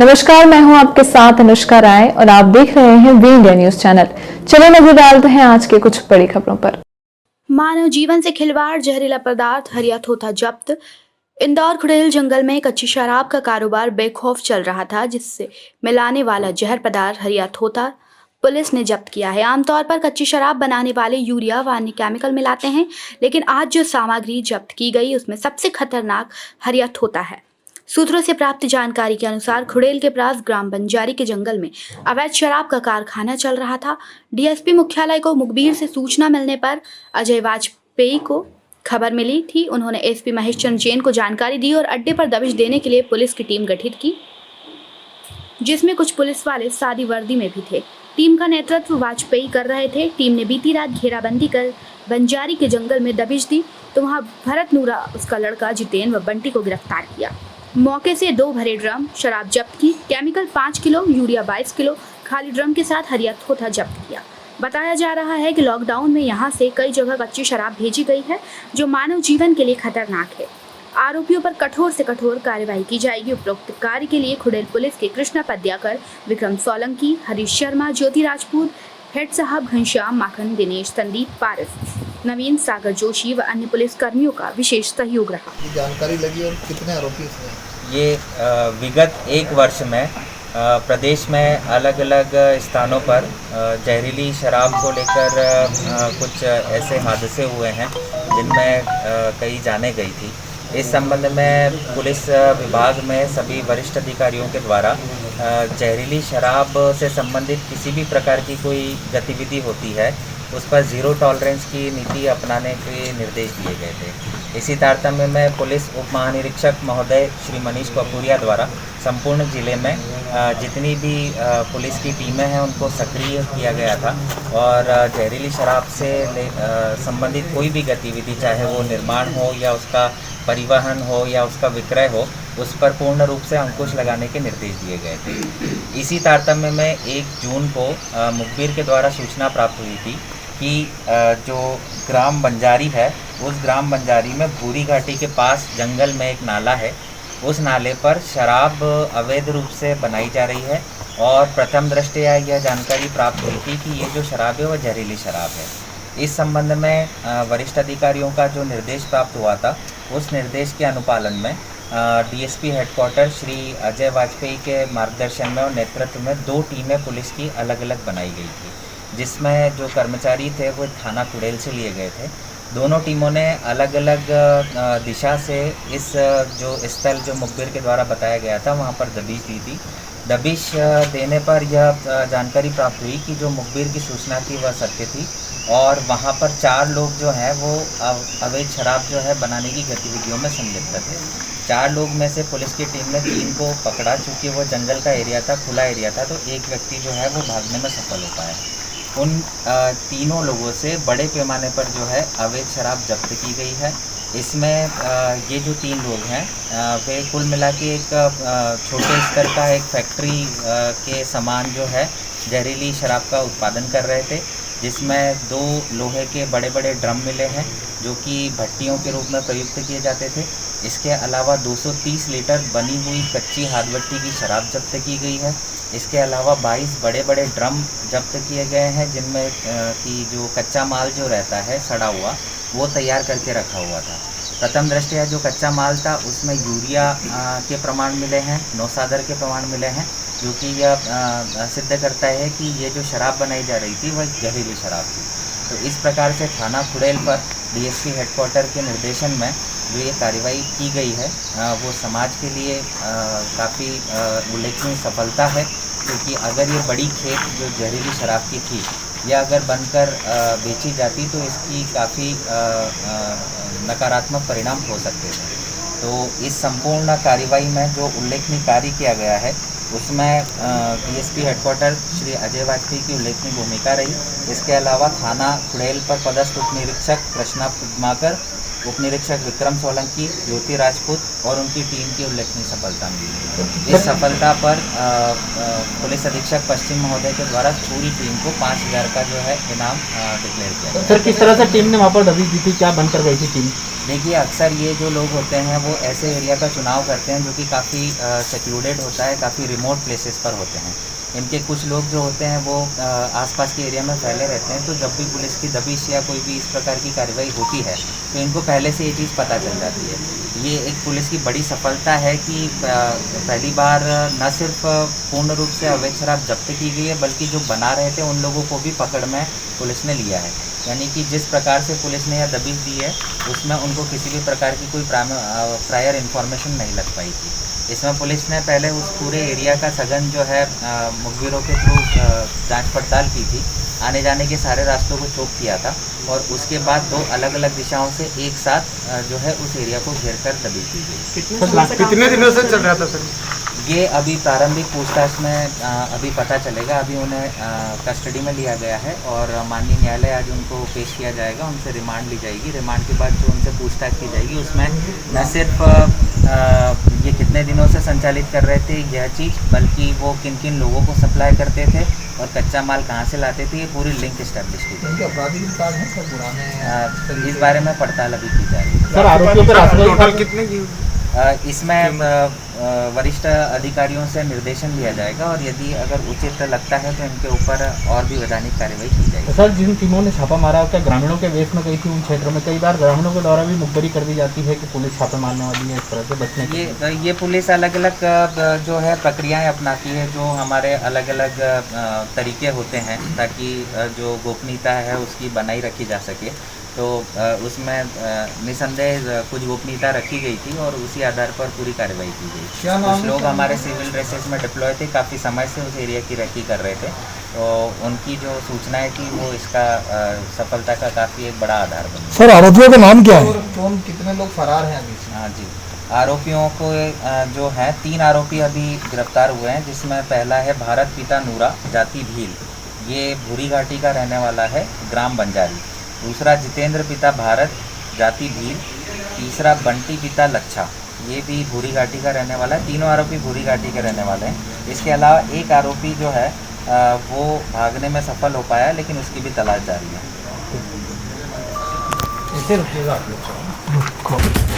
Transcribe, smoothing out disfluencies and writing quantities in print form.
नमस्कार, मैं हूं आपके साथ अनुष्का राय और आप देख रहे हैं वी इंडिया न्यूज चैनल। चलिए नजर डालते हैं आज के कुछ बड़ी खबरों पर। मानव जीवन से खिलवाड़, जहरीला पदार्थ, हरिया थोथा जब्त। इंदौर खुड़ेल जंगल में कच्ची शराब का कारोबार बेखौफ चल रहा था, जिससे मिलाने वाला जहर पदार्थ हरिया थोथा पुलिस ने जब्त किया है। आमतौर पर कच्ची शराब बनाने वाले यूरिया व अन्य केमिकल मिलाते हैं, लेकिन आज जो सामग्री जब्त की गई उसमें सबसे खतरनाक हरिया थोथा है। सूत्रों से प्राप्त जानकारी के अनुसार खुड़ेल के पास ग्राम बंजारी के जंगल में अवैध शराब का कारखाना चल रहा था। डीएसपी मुख्यालय को मुखबिर से सूचना मिलने पर अजय वाजपेयी को खबर मिली थी। उन्होंने एसपी महेश चंद्र जैन को जानकारी दी और अड्डे पर दबिश देने के लिए पुलिस की टीम गठित की, जिसमें कुछ पुलिस वाले सादी वर्दी में भी थे। टीम का नेतृत्व वाजपेयी कर रहे थे। टीम ने बीती रात घेराबंदी कर बंजारी के जंगल में दबिश दी तो वहां भरत नूरा, उसका लड़का जितेन व बंटी को गिरफ्तार किया। मौके से 2 भरे ड्रम शराब जब्त की, केमिकल 5 किलो, यूरिया 22 किलो, खाली ड्रम के साथ हरिया थोथा जब्त किया। बताया जा रहा है कि लॉकडाउन में यहां से कई जगह कच्ची शराब भेजी गई है, जो मानव जीवन के लिए खतरनाक है। आरोपियों पर कठोर से कठोर कार्रवाई की जाएगी। उपरोक्त कार्य के लिए खुड़ेल पुलिस के कृष्णा पद्याकर, विक्रम सोलंकी, हरीश शर्मा, ज्योति राजपूत, हेड साहब घनश्याम माखन, दिनेश, संदीप पारस, नवीन, सागर जोशी व अन्य पुलिस कर्मियों का विशेष सहयोग रहा। जानकारी लगी और कितने आरोपी इसमें? ये विगत 1 वर्ष में प्रदेश में अलग अलग स्थानों पर जहरीली शराब को लेकर कुछ ऐसे हादसे हुए हैं जिनमें कई जानें गई थी। इस संबंध में पुलिस विभाग में सभी वरिष्ठ अधिकारियों के द्वारा जहरीली शराब से संबंधित किसी भी प्रकार की कोई गतिविधि होती है उस पर ज़ीरो टॉलरेंस की नीति अपनाने के निर्देश दिए गए थे। इसी तारतम्य में पुलिस उप महानिरीक्षक महोदय श्री मनीष कपूरिया द्वारा संपूर्ण जिले में जितनी भी पुलिस की टीमें हैं उनको सक्रिय किया गया था और जहरीली शराब से संबंधित कोई भी गतिविधि, चाहे वो निर्माण हो या उसका परिवहन हो या उसका विक्रय हो, उस पर पूर्ण रूप से अंकुश लगाने के निर्देश दिए गए थे। इसी तारतम्य में 1 जून को मुखबिर के द्वारा सूचना प्राप्त हुई थी कि जो ग्राम बंजारी है, उस ग्राम बंजारी में भूरी घाटी के पास जंगल में एक नाला है। उस नाले पर शराब अवैध रूप से बनाई जा रही है और प्रथम दृष्टया यह जानकारी प्राप्त हुई थी कि ये जो शराब है वह जहरीली शराब है। इस संबंध में वरिष्ठ अधिकारियों का जो निर्देश प्राप्त हुआ था, उस निर्देश के अनुपालन में डीएसपी हेडक्वार्टर श्री अजय वाजपेयी के मार्गदर्शन में और नेतृत्व में 2 टीमें पुलिस की अलग अलग बनाई गई थी, जिसमें जो कर्मचारी थे वो थाना खुड़ेल से लिए गए थे। दोनों टीमों ने अलग अलग दिशा से इस जो स्थल जो मुखबिर के द्वारा बताया गया था वहाँ पर दबिश दी थी। दबिश देने पर यह जानकारी प्राप्त हुई कि जो मुखबिर की सूचना थी वह सत्य थी और वहाँ पर 4 लोग जो हैं वो अवैध शराब जो है बनाने की गतिविधियों में संलिप्त थे। 4 लोग में से पुलिस की टीम ने 3 को पकड़ा। चूँकि वो जंगल का एरिया था, खुला एरिया था, तो एक व्यक्ति जो है वो भागने में सफल हो पाया। उन तीनों लोगों से बड़े पैमाने पर जो है अवैध शराब जब्त की गई है। इसमें ये जो 3 लोग हैं वे कुल मिला के एक छोटे स्तर का एक फैक्ट्री के समान जो है जहरीली शराब का उत्पादन कर रहे थे, जिसमें 2 लोहे के बड़े बड़े ड्रम मिले हैं जो कि भट्टियों के रूप में प्रयुक्त किए जाते थे। इसके अलावा 230 लीटर बनी हुई कच्ची हाथभट्टी की शराब जब्त की गई है। इसके अलावा 22 बड़े बड़े ड्रम जब्त किए गए हैं, जिनमें कि जो कच्चा माल जो रहता है सड़ा हुआ, वो तैयार करके रखा हुआ था। प्रथम दृष्टया जो कच्चा माल था उसमें यूरिया के प्रमाण मिले हैं, नौसादर के प्रमाण मिले हैं, जो कि यह सिद्ध करता है कि ये जो शराब बनाई जा रही थी वह जहरीली शराब थी। तो इस प्रकार से थाना खुड़ेल पर डीएसपी हेडक्वार्टर के निर्देशन में जो ये कार्रवाई की गई है वो समाज के लिए काफ़ी उल्लेखनीय सफलता है, क्योंकि अगर ये बड़ी खेप जो जहरीली शराब की थी या अगर बनकर बेची जाती तो इसकी काफ़ी नकारात्मक परिणाम हो सकते थे। तो इस संपूर्ण कार्रवाई में जो उल्लेखनीय कार्य किया गया है उसमें डीएसपी हेडक्वार्टर श्री अजय वाजपेयी की उल्लेखनीय भूमिका रही। इसके अलावा थाना खुड़ेल पर पदस्थ उप निरीक्षक कृष्णा पद्याकर, उप निरीक्षक विक्रम सोलंकी, ज्योति राजपूत और उनकी टीम की उल्लेखनीय सफलता मिली। इस सफलता पर पुलिस अधीक्षक पश्चिम महोदय के द्वारा पूरी टीम को 5000 का जो है इनाम डिक्लेयर किया। सर, किस तरह से टीम ने वहाँ पर दबिश दी थी, क्या बनकर गई थी टीम? देखिए, अक्सर ये जो लोग होते हैं वो ऐसे एरिया का चुनाव करते हैं जो कि काफ़ी सेक्लूडेड होता है, काफ़ी रिमोट प्लेसेस पर होते हैं। इनके कुछ लोग जो होते हैं वो आसपास के एरिया में फैले रहते हैं, तो जब भी पुलिस की दबिश या कोई भी इस प्रकार की कार्रवाई होती है तो इनको पहले से ये चीज़ पता चल जाती है। ये एक पुलिस की बड़ी सफलता है कि पहली बार न सिर्फ पूर्ण रूप से अवैध शराब जब्त की गई है, बल्कि जो बना रहे थे उन लोगों को भी पकड़ में पुलिस ने लिया है। यानी कि जिस प्रकार से पुलिस ने यह दबिश दी है उसमें उनको किसी भी प्रकार की कोई प्रायर इन्फॉर्मेशन नहीं लग पाई थी। इसमें पुलिस ने पहले उस पूरे एरिया का सघन जो है मुखबिरों के थ्रू जांच पड़ताल की थी, आने जाने के सारे रास्तों को चौक किया था और उसके बाद 2 अलग अलग दिशाओं से एक साथ जो है उस एरिया को घेर कर दबिश दी गई। कितने दिनों से चल रहा था सर? ये अभी प्रारंभिक पूछताछ में अभी पता चलेगा। अभी उन्हें कस्टडी में लिया गया है और माननीय न्यायालय आज उनको पेश किया जाएगा, उनसे रिमांड ली जाएगी। रिमांड के बाद जो उनसे पूछताछ की जाएगी उसमें न सिर्फ ये कितने दिनों से संचालित कर रहे थे यह चीज़, बल्कि वो किन किन लोगों को सप्लाई करते थे और कच्चा माल कहाँ से लाते थे, ये पूरी लिंक इस्टेब्लिश की उनके आपराधिक रिकॉर्ड हैं सर पुराने? जाएगी। इस बारे में पड़ताल अभी की जा रही है। सर आरोपियों पर टोटल कितने की? इसमें वरिष्ठ अधिकारियों से निर्देशन दिया जाएगा और यदि अगर उचित लगता है तो इनके ऊपर और भी वैधानिक कार्रवाई की जाएगी। सर जिन टीमों ने छापा मारा क्या ग्रामीणों के वेश में गई थी उन क्षेत्रों में? कई बार ग्रामीणों के द्वारा भी मुखबरी कर दी जाती है कि पुलिस छापे मारने वाली है, इस तरह से बचने के ये पुलिस अलग अलग जो है प्रक्रियाएं अपनाती है, जो हमारे अलग अलग तरीके होते हैं ताकि जो गोपनीयता है उसकी बनाई रखी जा सके। तो उसमें निसंदेह कुछ गोपनीयता रखी गई थी और उसी आधार पर पूरी कार्रवाई की गई। कुछ लोग हमारे सिविल ड्रेसेस में डिप्लॉय थे, काफ़ी समय से उस एरिया की रेकी कर रहे थे, तो उनकी जो सूचनाएं थी वो इसका सफलता का काफ़ी एक बड़ा आधार बनी। सर आरोपियों का नाम क्या है? और कौन कितने लोग फरार हैं अभी? हाँ जी, आरोपियों को जो हैं 3 आरोपी अभी गिरफ्तार हुए हैं, जिसमें पहला है भारत पिता नूरा, जाति भील, ये भूरी घाटी का रहने वाला है, ग्राम बंजारी। दूसरा जितेंद्र पिता भारत, जाति भील। तीसरा बंटी पिता लच्छा, ये भी भूरी घाटी का रहने वाला है। तीनों आरोपी भूरी घाटी के रहने वाले हैं। इसके अलावा एक आरोपी जो है वो भागने में सफल हो पाया, लेकिन उसकी भी तलाश जारी है। इसे रुकिएगा आप लोग।